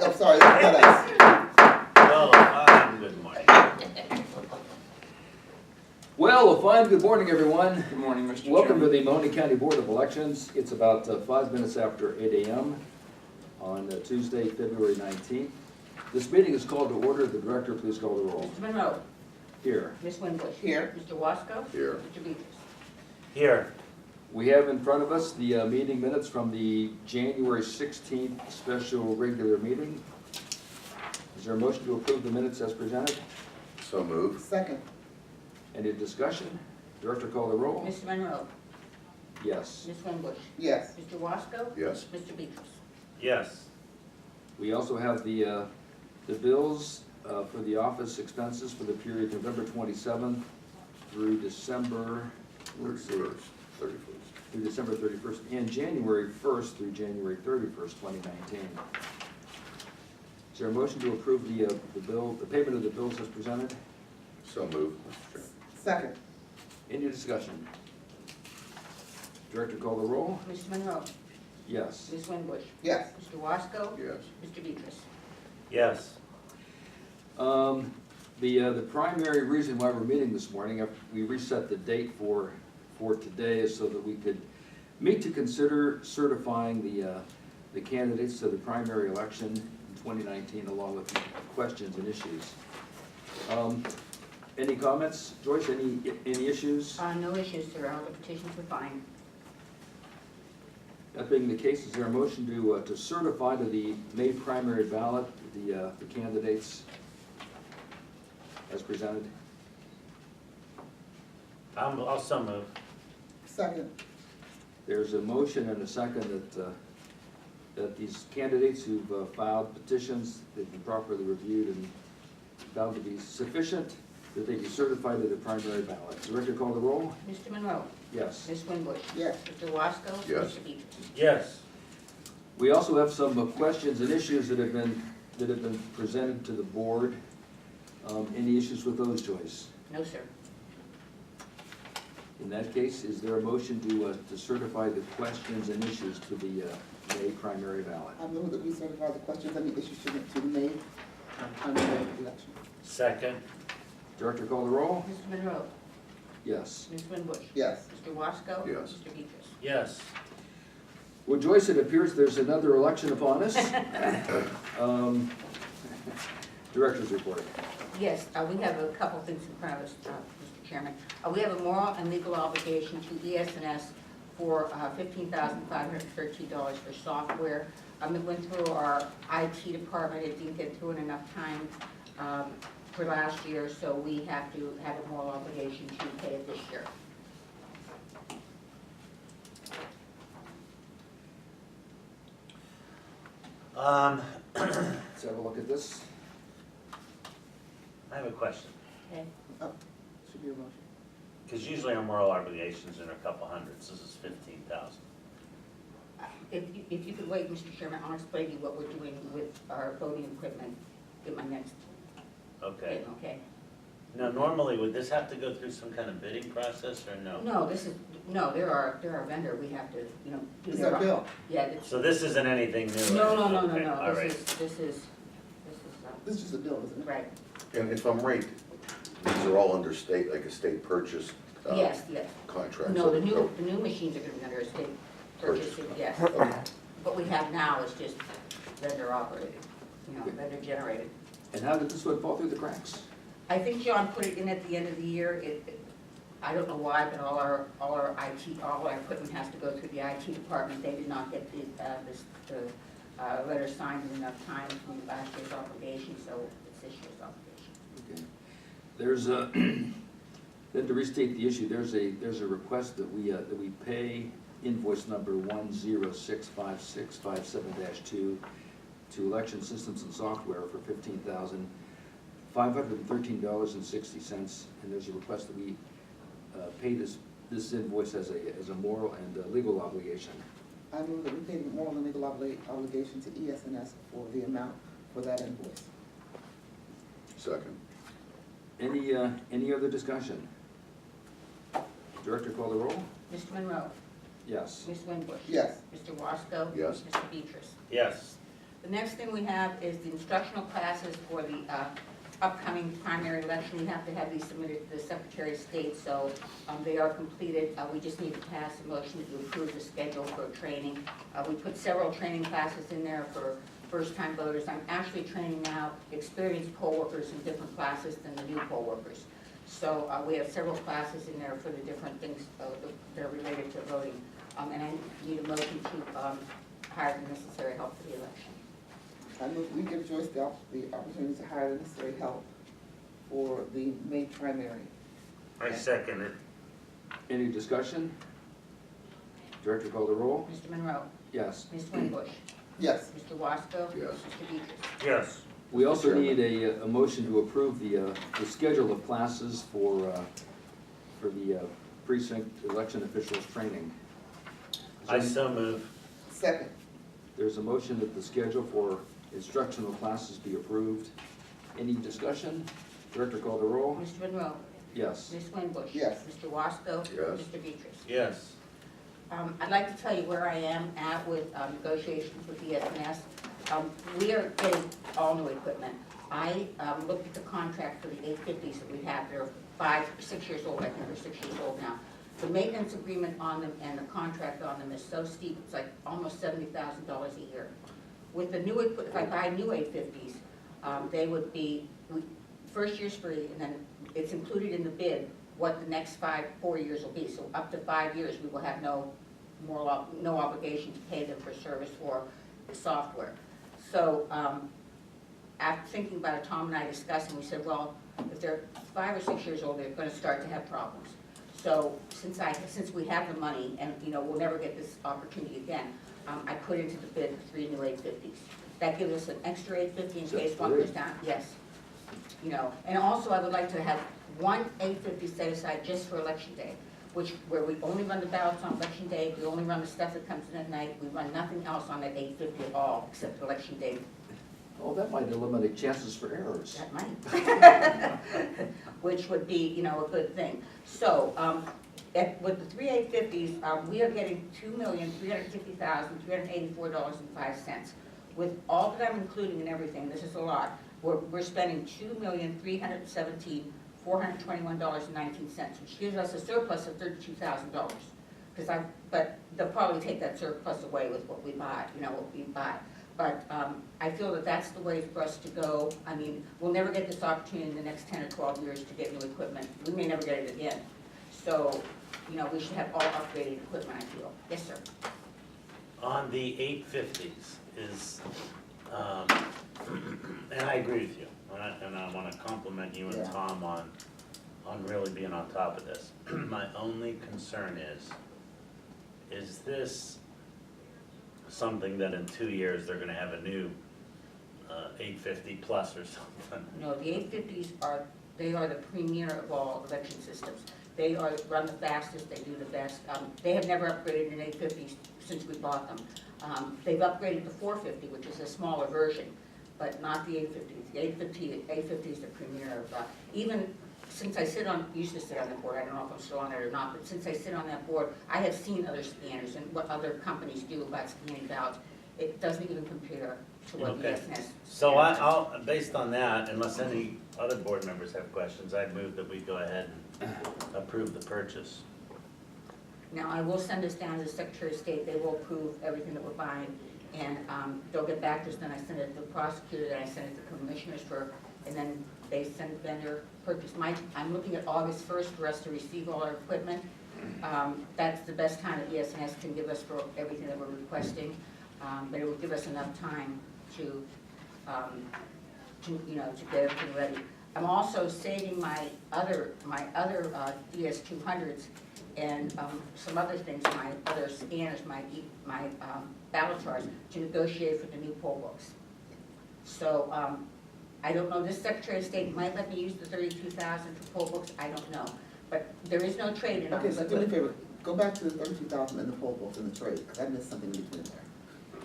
I'm sorry, that's us. Well, good morning. Well, a fine good morning, everyone. Good morning, Mr. Welcome to Chairman. the Mahoney County Board of Elections. It's about 5 minutes after 8 a.m. on Tuesday, February 19th. This meeting is called to order. The director, please call the roll. Mr. Monroe. Here. Ms. Winbush. Here. Mr. Wasco. Here. Mr. Beatrice. Here. We have in front of us the meeting minutes from the January 16th special regular meeting. Is there a motion to approve the minutes as presented? So moved. Second. Any discussion? Director, call the roll. Mr. Monroe. Yes. Ms. Winbush. Yes. Mr. Wasco. Yes. Mr. Beatrice. Yes. We also have the bills for the office expenses for the period November 27th through December, let's see, 31st. through December 31st, and January 1st through January 31st, 2019. Is there a motion to approve the payment of the bills as presented? So moved, Mr. Chairman. Second. Any discussion? Director, call the roll. Mr. Monroe. Yes. Ms. Winbush. Yes. Mr. Wasco. Yes. Mr. Beatrice. Yes. The primary reason why we're meeting this morning, we reset the date for today is so that we could meet to consider certifying the candidates to the primary election in 2019 along with questions and issues. Any comments? Joyce, any issues? No issues, sir. All the petitions were fine. That being the case, is there a motion to certify to the May primary ballot the candidates as presented? I'll so move. Second. There's a motion and a second that these candidates who've filed petitions, they've been properly reviewed and found to be sufficient, that they be certified to the primary ballot. Director, call the roll? Mr. Monroe. Yes. Ms. Winbush. Yes. Mr. Wasco. Yes. Mr. Beatrice. Yes. We also have some questions and issues that have been presented to the board. Any issues with those, Joyce? No, sir. In that case, is there a motion to certify the questions and issues to the May primary ballot? I move that we certify the questions and the issues to be made on the election. Second. Director, call the roll? Mr. Monroe. Yes. Ms. Winbush. Yes. Mr. Wasco. Yes. Mr. Beatrice. Yes. Well, Joyce, it appears there's another election upon us. Director's report. Yes, we have a couple things in front of us, Mr. Chairman. We have a moral and legal obligation to ES&S for $15,513 for software. It went through our IT department. It didn't get through in enough time for last year, so we have to have a moral obligation to pay it this year. Let's have a look at this. I have a question, Okay. Should be a motion. because usually our moral obligations are a couple hundreds, this is 15,000. If you could wait, Mr. Chairman, I'll explain to you what we're doing with our voting equipment in my next Okay. thing, okay? Now, normally, would this have to go through some kind of bidding process, or no? No, they're our vendor. We have to, do Is their. that Bill? Yeah, it's. So this isn't anything new? No, Okay, all right. this is, This is just a bill, isn't it? right, And if I'm right, these are all under state, like a state purchase yes. contract? No, so- the new machines are gonna be under a state purchase, yes. Okay. What we have now is just vendor operated, vendor generated. And how did this one fall through the cracks? I think John put it in at the end of the year. I don't know why, but all our IT, all our equipment has to go through the IT department. They did not get the letter signed in enough time from last year's obligation, so it's this year's obligation. Okay. There's a, then to restate the issue, there's a request that we pay invoice number 1065657-2 to Election Systems and Software for $15,513.60, and there's a request that we pay this invoice as a moral and legal obligation. I move that we pay the moral and legal obligation to ES&S for the amount for that invoice. Second. Any other discussion? Director, call the roll? Mr. Monroe. Yes. Ms. Winbush. Yes. Mr. Wasco. Yes. Mr. Beatrice. Yes. The next thing we have is the instructional classes for the upcoming primary election. We have to have these submitted to the Secretary of State, so they are completed. We just need to pass a motion to approve the schedule for training. We put several training classes in there for first-time voters. I'm actually training now experienced poll workers in different classes than the new poll workers. So we have several classes in there for the different things that are related to voting. And I need a motion to hire the necessary help for the election. I move we give Joyce the opportunity to hire the necessary help for the May primary. I second it. Any discussion? Director call the roll? Mr. Monroe? Yes. Ms. Winbush? Yes. Mr. Wasco? Yes. Mr. Beatrice? Yes. We also Chairman. need a motion to approve the schedule of classes for the precinct election officials training. I so move. Second. There's a motion that the schedule for instructional classes be approved. Any discussion? Director call the roll? Mr. Monroe? Yes. Ms. Winbush? Yes. Mr. Wasco? Yes. Mr. Beatrice? Yes. I'd like to tell you where I am at with negotiations with ES&S. We are getting all new equipment. I looked at the contract for the 850s that we have. They're 5 or 6 years old. I think they're 6 years old now. The maintenance agreement on them and the contract on them is so steep, it's like almost $70,000 a year. With the new equipment, if I buy new 850s, they would be, first year's free, and then it's included in the bid what the next 4 years will be. So up to 5 years, we will have no obligation to pay them for service for the software. So after thinking about it, Tom and I discussed, and we said, well, if they're 5 or 6 years old, they're going to start to have problems. So since we have the money, and we'll never get this opportunity again, I put into the bid 3 new 850s. That gives us an extra 850 in case one goes down. Yes. And also I would like to have one 850 set aside just for election day, where we only run the ballots on election day, we only run the stuff that comes in at night, we run nothing else on that 850 at all except election day. Oh, that might eliminate chances for errors. That might. Which would be, a good thing. So, with the 3 850s, we are getting $2,350,384.05. With all that I'm including and everything, this is a lot, we're spending $2,317,421.19, which gives us a surplus of $32,000. But they'll probably take that surplus away with what we buy, what we buy. But I feel that that's the way for us to go. I mean, we'll never get this opportunity in the next 10 or 12 years to get new equipment. We may never get it again. So, we should have all upgraded equipment, I feel. Yes, sir. On the 850s is, and I agree with you, and I want to compliment you and Yeah. Tom on really being on top of this. My only concern is this something that in 2 years they're gonna have a new 850 plus or something? No, the 850s they are the premier of all election systems. They run the fastest, they do the best. They have never upgraded an 850 since we bought them. They've upgraded the 450, which is a smaller version, but not the 850s. The 850 is the premier of, even since I used to sit on the board, I don't know if I'm still on it or not, but since I sit on that board, I have seen other scanners and what other companies do about scanning ballots. It doesn't even compare to what Okay. ES&S. So I'll, based on that, unless any other board members have questions, I'd move that we go ahead and approve the purchase. Now, I will send this down to the Secretary of State, they will approve everything that we're buying, and they'll get back to us, then I send it to the prosecutor, then I send it to commissioners and then they send the vendor purchase. I'm looking at August 1st for us to receive all our equipment. That's the best time that ES&S can give us for everything that we're requesting, but it will give us enough time to get everything ready. I'm also saving my other DS200s and some other things, my other scanners, my ballot charts, to negotiate for the new poll books. So I don't know, this Secretary of State might let me use the $32,000 for poll books, I don't know. But there is no trade-in on Okay, it. so do me a favor, go back to the 32,000 in the poll books and the trade, because I missed something in between there.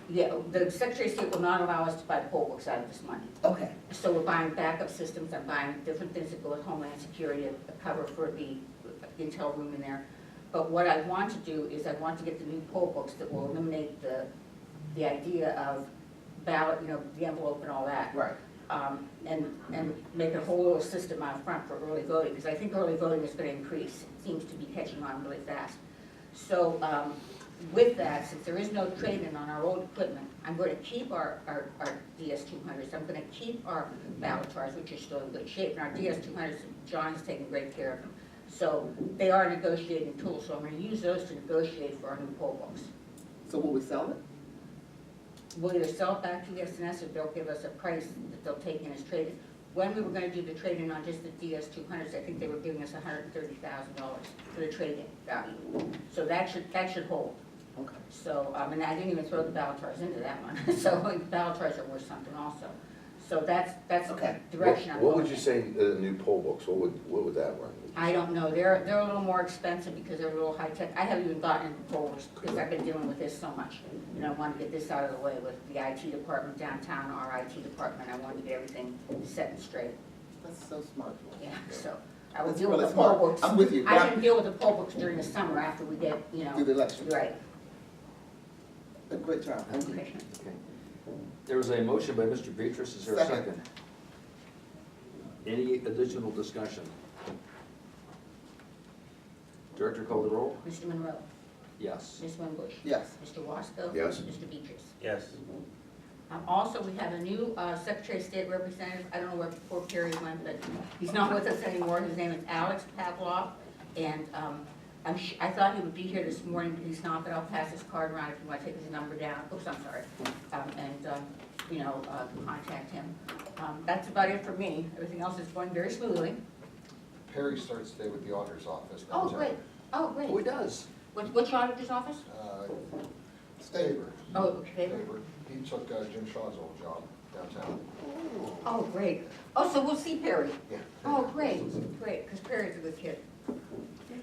Yeah, the Secretary of State will not allow us to buy poll books out of this money. Okay. So we're buying backup systems, I'm buying different things that go with Homeland Security, a cover for the intel room in there. But what I want to do is I want to get the new poll books that will eliminate the idea of ballot, the envelope and all that. Right. And make a whole little system out front for early voting, because I think early voting is gonna increase. It seems to be catching on really fast. So, with that, since there is no trade-in on our old equipment, I'm going to keep our DS200s. I'm gonna keep our Valitars, which are still in good shape, and our DS200s, John is taking great care of them. So they are negotiating tools, so I'm gonna use those to negotiate for our new poll books. So will we sell it? We'll either sell it back to ES&S or they'll give us a price that they'll take in as trade-in. When we were gonna do the trade-in on just the DS200s, I think they were giving us $130,000 for the trade-in value. So that should hold. Okay. So, and I didn't even throw the Valitars into that one, so Valitars are worth something also. So that's Okay. the direction I'm going. What would you say, new poll books, what would that run? I don't know, they're a little more expensive because they're a little high-tech. I haven't even gotten into polls because I've been dealing with this so much. I wanted to get this out of the way with the IT department downtown, our IT department. I wanted to get everything set and straight. That's so smart. Yeah, so I will That's deal with really the poll smart. books. I'm with you, but I can deal with the poll books during the summer after we get, Do the election. right. Great job. Thank you. Okay. Okay. There was a motion by Mr. Beatrice, is there a Second. second? Any additional discussion? Director call the roll? Mr. Monroe, Yes. Ms. Winbush. Yes. Mr. Wasco. Yes. Mr. Beatrice. Yes. Also, we have a new Secretary of State representative. I don't know where poor Perry went, but he's not with us anymore. His name is Alex Pavlov. And I thought he would be here this morning, but he's not, but I'll pass his card around if you want to take his number down. Oops, I'm sorry. Contact him. That's about it for me. Everything else is going very smoothly. Perry starts today with the auditor's office. Oh, downtown. great. Oh, great. Oh, he does. What's your auditor's office? Staver. Oh, okay. Staver. He took Jim Shaw's old job downtown. Oh, great. Oh, so we'll see Perry. Yeah. Oh, great, great, because Perry's a good kid.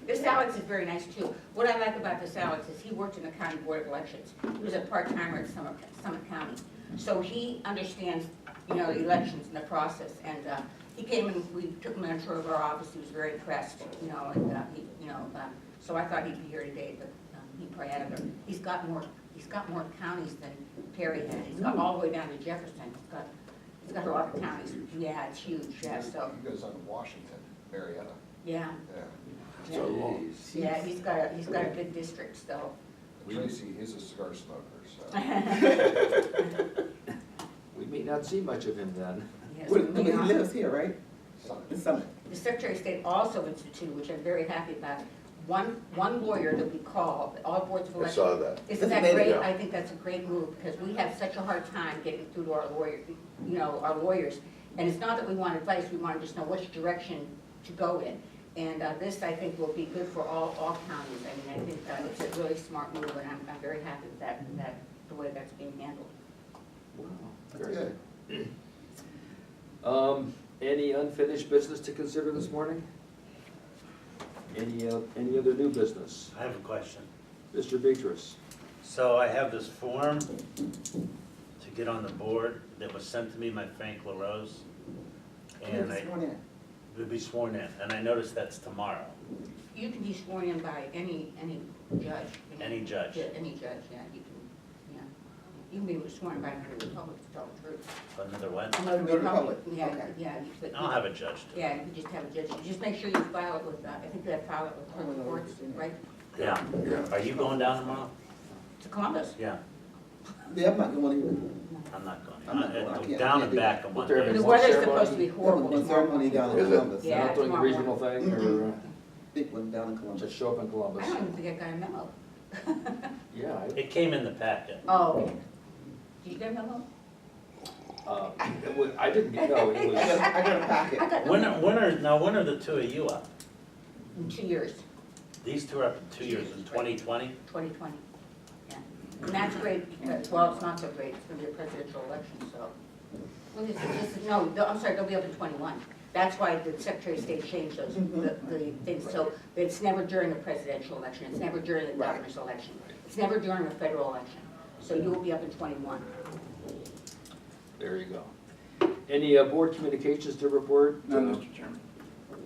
This Alex is very nice too. What I like about this Alex is he worked in the county board of elections. He was a part-timer at Summit County. So he understands, the elections and the process. And he came and we took him on a tour of our office. He was very impressed, so I thought he'd be here today, but he probably had other. He's got more counties than Perry had. He's got all the way down to Jefferson. He's got a lot of counties. Yeah, it's huge, yeah, so, He goes on to Washington, Marietta. yeah. Yeah. Jeez. Yeah, he's got a big district still. Tracy is a cigar smoker, so. We may not see much of him then. Yes, But we he are. lives here, right? In Summit. The Secretary of State also instituted, which I'm very happy about, one lawyer that we call, all boards of I elections. saw that. Isn't That's that great? amazing. I think that's a great move, because we have such a hard time getting through to our our lawyers. And it's not that we want advice, we want to just know which direction to go in. And this, I think, will be good for all counties. I think it's a really smart move, and I'm very happy with that, the way that's being handled. Wow, That's very good. good. Any unfinished business to consider this morning? Any other new business? I have a question. Mr. Beatrice? So I have this form to get on the board that was sent to me by Frank LaRose. And I Sworn in. would be sworn in, and I noticed that's tomorrow. You can be sworn in by any judge. Any judge. Yeah, any judge, yeah, you can, yeah. You can be sworn in by another republic, to tell the truth. Another what? Another Another republic, republic, yeah, okay. yeah. But I'll have a judge do it. Yeah, you just have a judge, you just make sure you file it with, I think you have to file it with clerk of courts, right? Yeah. Are you going down tomorrow? To Columbus. Yeah, Yeah, I'm not going either. I'm not going. I'm not going. I can't- Down I and can't back do on that. one There day. is The one weather's supposed to be ceremony. horrible One tomorrow. ceremony down in Is it? Columbus. Yeah. Not doing the tomorrow regional thing, or Big one down in just Columbus. show up in I Columbus? don't even think I got a memo. Yeah, It came in the packet. Oh, okay. Did you get a memo? I didn't get, no, it I was, got a packet. I got no When memo. when are the two of you up? In 2 years, These two are up in 2 years, in 2020? 2020, yeah. And that's great, because, well, it's not so great, it's gonna be a presidential election, so. Well, I'm sorry, they'll be up in 21. That's why the Secretary of State changed those, the things, so it's never during a presidential election, it's never during the Right. governor's election, it's never during a federal election. So you will be up in 21. there you go. Any board communications to report? No, Mr. Chairman.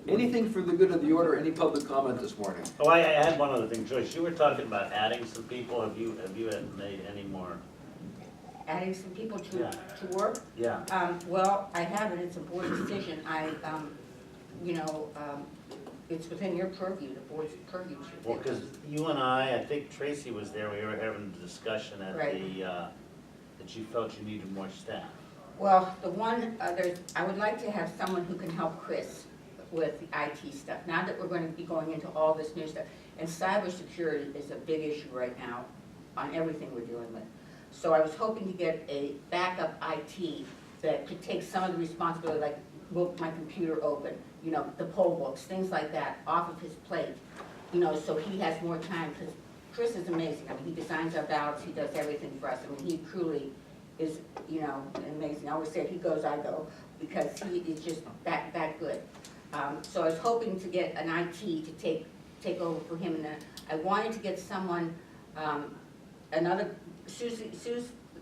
Anything for the good of the order, any public comment this morning? Oh, I had one other thing, Joyce, you were talking about adding some people, have you made any more? adding some people Yeah. to work. Yeah, Well, I have it, it's a board decision, it's within your purview, the board's purview. should well, be. because you and I think Tracy was there, we were having a discussion at Right. that you felt you needed more staff. Well, I would like to have someone who can help Chris with the IT stuff, now that we're going to be going into all this new stuff. And cybersecurity is a big issue right now on everything we're dealing with. So I was hoping to get a backup IT that could take some of the responsibility, like, will my computer open, the poll books, things like that, off of his plate, so he has more time, because Chris is amazing. I mean, he designs our ballots, he does everything for us. I mean, he truly is, amazing. I always say, if he goes, I go, because he is just that good. So I was hoping to get an IT to take over for him, and then I wanted to get someone, Sue's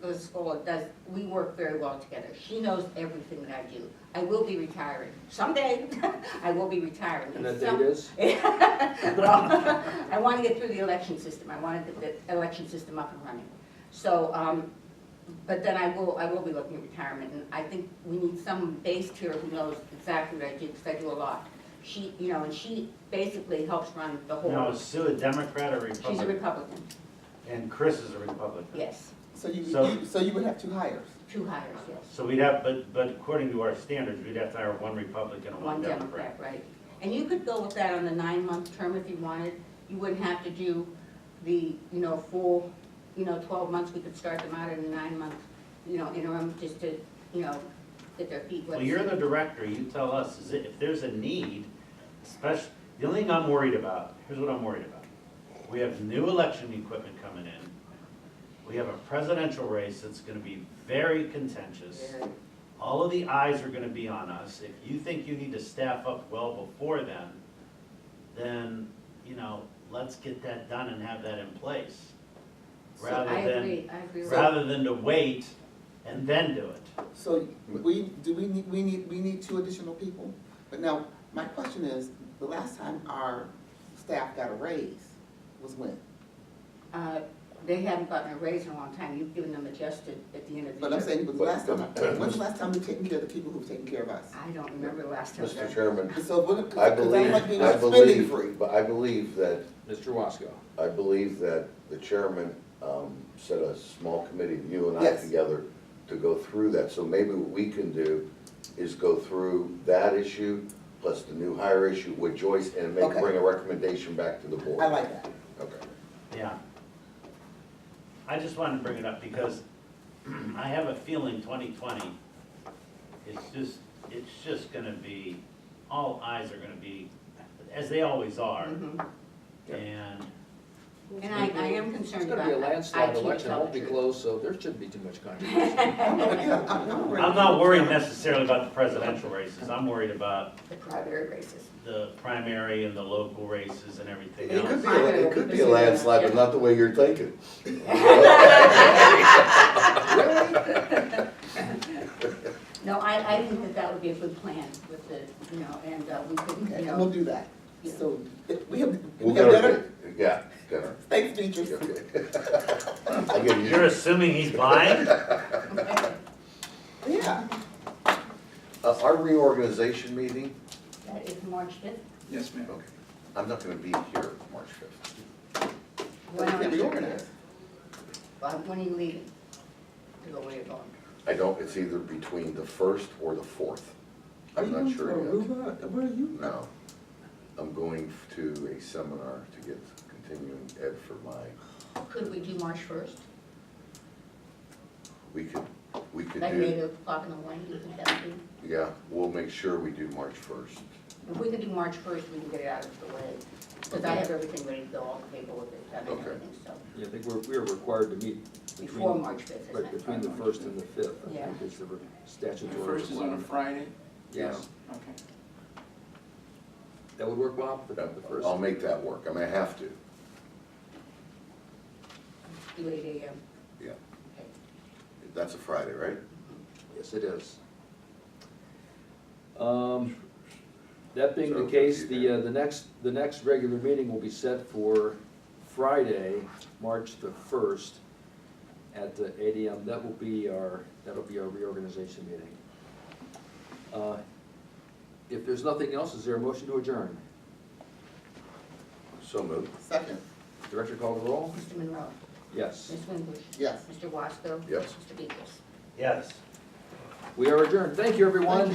the school we work very well together. She knows everything that I do. I will be retiring. Someday, I will be retiring. And that date is? Well, I want to get through the election system. I want to get the election system up and running. So, but then I will be looking at retirement, and I think we need someone based here who knows exactly what I do, because I do a lot. She, and she basically helps run the whole. Now, is Sue a Democrat or Republican? She's a Republican, And Chris is a Republican? yes. So you would have 2 hires. 2 hires, yes. So we'd have, but according to our standards, we'd have to hire 1 Republican and 1 One Democrat. Democrat, right. And you could go with that on the 9-month term if you wanted. You wouldn't have to do the, full, 12 months. We could start them out in a 9-month, interim, just to, get their feet wet. Well, you're the director, you tell us, if there's a need, especially, the only thing I'm worried about, here's what I'm worried about. We have new election equipment coming in. We have a presidential race that's gonna be very contentious. Very. All of the eyes are gonna be on us. If you think you need to staff up well before then, let's get that done and have that in place. So Rather I than, agree with rather than to wait and then do it. So we need 2 additional people? But now, my question is, the last time our staff got a raise was when? They haven't gotten a raise in a long time. You've given them adjusted at the end of the year. But I'm saying, but the last time, when's the last time we've taken care of the people who've taken care of us? I don't remember the last time. Mr. Chairman, So what, I because believe, I'm like being I spending believe, free. but I believe that, Mr. Wasco. I believe that the chairman set a small committee, you and I Yes. together, to go through that. So maybe what we can do is go through that issue, plus the new hire issue with Joyce, and Okay. bring a recommendation back to the board. I like that. Okay. Yeah. I just wanted to bring it up because I have a feeling 2020, it's just gonna be, all eyes are gonna be, as they always are. Mhm. And And I am It's concerned gonna about be a landslide IT election, it won't be intelligence. close, so there shouldn't be too much controversy. Yeah, I'm ready. I'm not worried necessarily about the presidential races. I'm worried about The primary races. the primary and the local races and everything It could else. be, it could be a landslide, but not the way you're thinking. No, I think that would be a good plan with the, and we could, Okay, we'll do that. Yeah. So, we have We'll dinner? Yeah, dinner. Thanks, Beatrice. Okay. I'll give You're you, assuming he's blind? Yeah. our reorganization meeting, that is March 5th. Yes, ma'am. okay, I'm not gonna be here March 5th. When are Get you- reorganized. When are you leaving? To go where you're going? I don't, it's either between the 1st or the 4th. Are I'm you not going to sure yet. Aruba? Where are you? No, I'm going to a seminar to get continuing ed for my, Could we do March 1st? we could Like do, 8 o'clock in the morning, do you think that would be? yeah, we'll make sure we do March 1st. If we can do March 1st, we can get it out of the way. Because I have everything ready to go, all the paperwork is done and Okay. everything, so. Yeah, I think we're required to meet Before between, March 5th, right, isn't it? between the 1st and the 5th, I Yeah. think is the The statutory. first is on a requirement. Friday? Yes, Okay. that would work well, the 1st. I'll make that work, I mean, I have to, Do 8 AM. yeah. Okay. That's a Friday, right? Yes, it is. That being So the case, if you the next regular meeting will be set for Friday, March the 1st, at 8 AM. That'll be our reorganization meeting. If there's nothing else, is there a motion to adjourn? So moved. Second, Director call the roll? Mr. Monroe? Yes. Ms. Winbush? yes. Mr. Wasco? Yes. Mr. Beekers? Yes. We are adjourned. Thank you, everyone. Thank you.